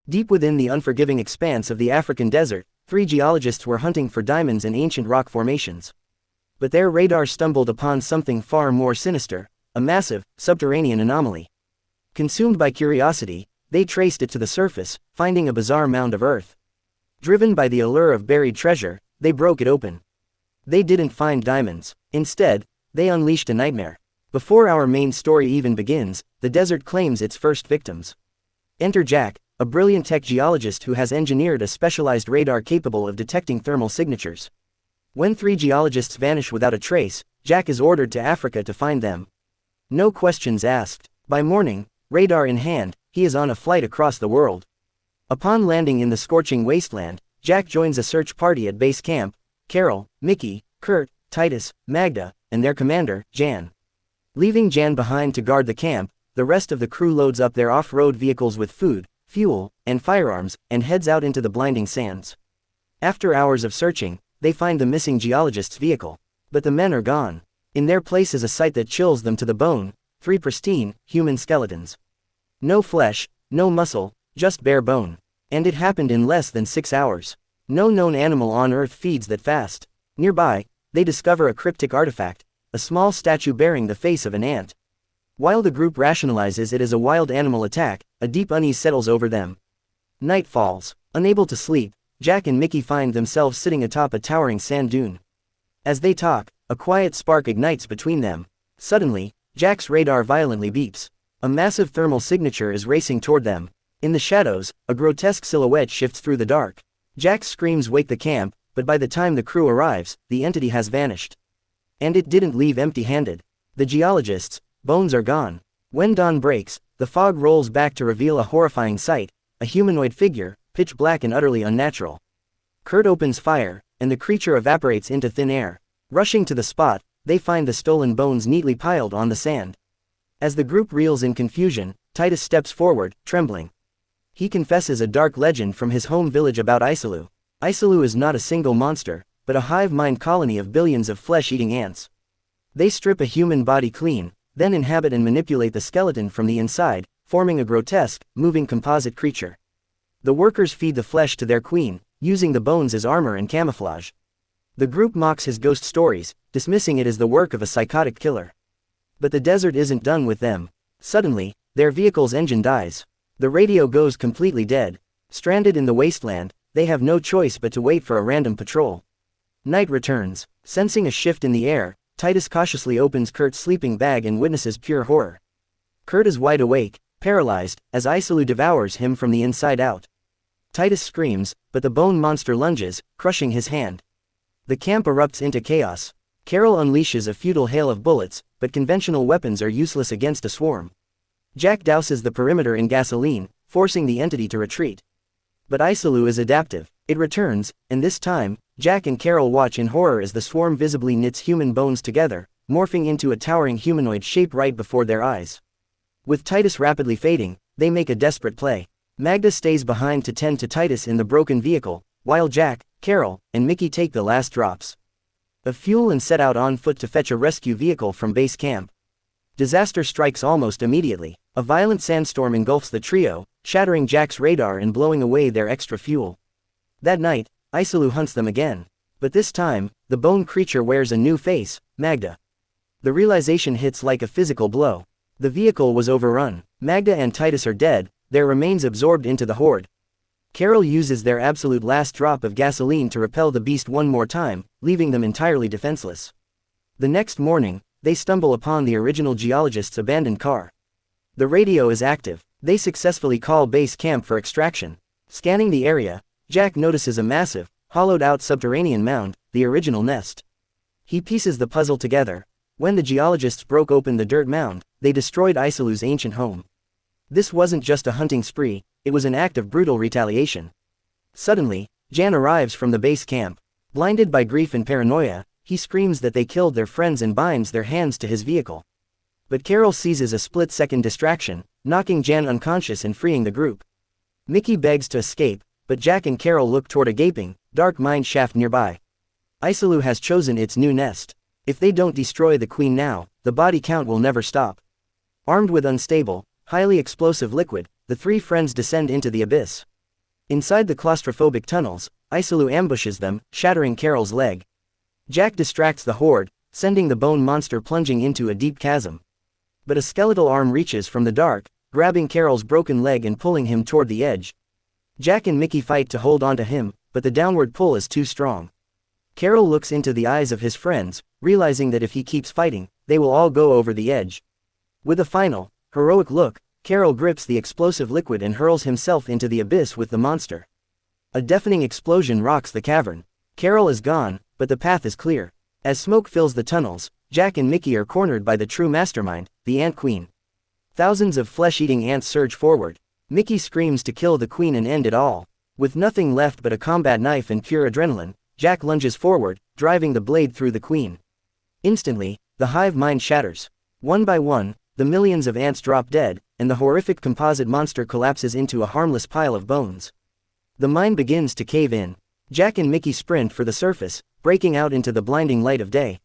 Deep within the unforgiving expanse of the African desert, 3 geologists were hunting for diamonds in ancient rock formations. But their radar stumbled upon something far more sinister, a massive, subterranean anomaly. Consumed by curiosity, they traced it to the surface, finding a bizarre mound of earth. Driven by the allure of buried treasure, they broke it open. They didn't find diamonds. Instead, they unleashed a nightmare. Before our main story even begins, the desert claims its first victims. Enter Jack, a brilliant tech geologist who has engineered a specialized radar capable of detecting thermal signatures. When 3 geologists vanish without a trace, Jack is ordered to Africa to find them. No questions asked. By morning, radar in hand, he is on a flight across the world. Upon landing in the scorching wasteland, Jack joins a search party at base camp: Carol, Mickey, Kurt, Titus, Magda, and their commander, Jan. Leaving Jan behind to guard the camp, the rest of the crew loads up their off-road vehicles with food, fuel, and firearms, and heads out into the blinding sands. After hours of searching, they find the missing geologist's vehicle. But the men are gone. In their place is a sight that chills them to the bone: 3 pristine, human skeletons. No flesh, no muscle, just bare bone. And it happened in less than 6 hours. No known animal on Earth feeds that fast. Nearby, they discover a cryptic artifact, a small statue bearing the face of an ant. While the group rationalizes it as a wild animal attack, a deep unease settles over them. Night falls. Unable to sleep, Jack and Mickey find themselves sitting atop a towering sand dune. As they talk, a quiet spark ignites between them. Suddenly, Jack's radar violently beeps. A massive thermal signature is racing toward them. In the shadows, a grotesque silhouette shifts through the dark. Jack's screams wake the camp, but by the time the crew arrives, the entity has vanished. And it didn't leave empty-handed. The geologists' bones are gone. When dawn breaks, the fog rolls back to reveal a horrifying sight: a humanoid figure, pitch black and utterly unnatural. Kurt opens fire, and the creature evaporates into thin air. Rushing to the spot, they find the stolen bones neatly piled on the sand. As the group reels in confusion, Titus steps forward, trembling. He confesses a dark legend from his home village about Isolu. Isolu is not a single monster, but a hive-mind colony of billions of flesh-eating ants. They strip a human body clean, then inhabit and manipulate the skeleton from the inside, forming a grotesque, moving composite creature. The workers feed the flesh to their queen, using the bones as armor and camouflage. The group mocks his ghost stories, dismissing it as the work of a psychotic killer. But the desert isn't done with them. Suddenly, their vehicle's engine dies. The radio goes completely dead. Stranded in the wasteland, they have no choice but to wait for a random patrol. Night returns. Sensing a shift in the air, Titus cautiously opens Kurt's sleeping bag and witnesses pure horror. Kurt is wide awake, paralyzed, as Isolu devours him from the inside out. Titus screams, but the bone monster lunges, crushing his hand. The camp erupts into chaos. Carol unleashes a futile hail of bullets, but conventional weapons are useless against a swarm. Jack douses the perimeter in gasoline, forcing the entity to retreat. But Isolu is adaptive. It returns, and this time, Jack and Carol watch in horror as the swarm visibly knits human bones together, morphing into a towering humanoid shape right before their eyes. With Titus rapidly fading, they make a desperate play. Magda stays behind to tend to Titus in the broken vehicle, while Jack, Carol, and Mickey take the last drops of fuel and set out on foot to fetch a rescue vehicle from base camp. Disaster strikes almost immediately. A violent sandstorm engulfs the trio, shattering Jack's radar and blowing away their extra fuel. That night, Isolu hunts them again. But this time, the bone creature wears a new face: Magda. The realization hits like a physical blow. The vehicle was overrun. Magda and Titus are dead, their remains absorbed into the horde. Carol uses their absolute last drop of gasoline to repel the beast one more time, leaving them entirely defenseless. The next morning, they stumble upon the original geologist's abandoned car. The radio is active. They successfully call base camp for extraction. Scanning the area, Jack notices a massive, hollowed-out subterranean mound, the original nest. He pieces the puzzle together. When the geologists broke open the dirt mound, they destroyed Isolu's ancient home. This wasn't just a hunting spree, it was an act of brutal retaliation. Suddenly, Jan arrives from the base camp. Blinded by grief and paranoia, he screams that they killed their friends and binds their hands to his vehicle. But Carol seizes a split-second distraction, knocking Jan unconscious and freeing the group. Mickey begs to escape, but Jack and Carol look toward a gaping, dark mine shaft nearby. Isolu has chosen its new nest. If they don't destroy the queen now, the body count will never stop. Armed with unstable, highly explosive liquid, the 3 friends descend into the abyss. Inside the claustrophobic tunnels, Isolu ambushes them, shattering Carol's leg. Jack distracts the horde, sending the bone monster plunging into a deep chasm. But a skeletal arm reaches from the dark, grabbing Carol's broken leg and pulling him toward the edge. Jack and Mickey fight to hold onto him, but the downward pull is too strong. Carol looks into the eyes of his friends, realizing that if he keeps fighting, they will all go over the edge. With a final, heroic look, Carol grips the explosive liquid and hurls himself into the abyss with the monster. A deafening explosion rocks the cavern. Carol is gone, but the path is clear. As smoke fills the tunnels, Jack and Mickey are cornered by the true mastermind, the Ant Queen. Thousands of flesh-eating ants surge forward. Mickey screams to kill the queen and end it all. With nothing left but a combat knife and pure adrenaline, Jack lunges forward, driving the blade through the queen. Instantly, the hive mind shatters. One by one, the millions of ants drop dead, and the horrific composite monster collapses into a harmless pile of bones. The mine begins to cave in. Jack and Mickey sprint for the surface, breaking out into the blinding light of day.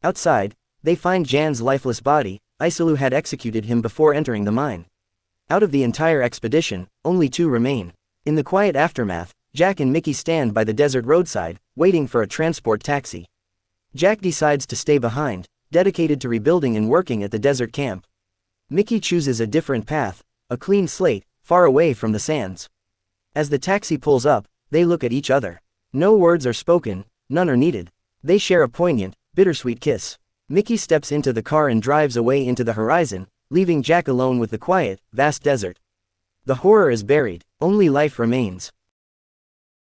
Outside, they find Jan's lifeless body. Isolu had executed him before entering the mine. Out of the entire expedition, only 2 remain. In the quiet aftermath, Jack and Mickey stand by the desert roadside, waiting for a transport taxi. Jack decides to stay behind, dedicated to rebuilding and working at the desert camp. Mickey chooses a different path, a clean slate, far away from the sands. As the taxi pulls up, they look at each other. No words are spoken, none are needed. They share a poignant, bittersweet kiss. Mickey steps into the car and drives away into the horizon, leaving Jack alone with the quiet, vast desert. The horror is buried, only life remains.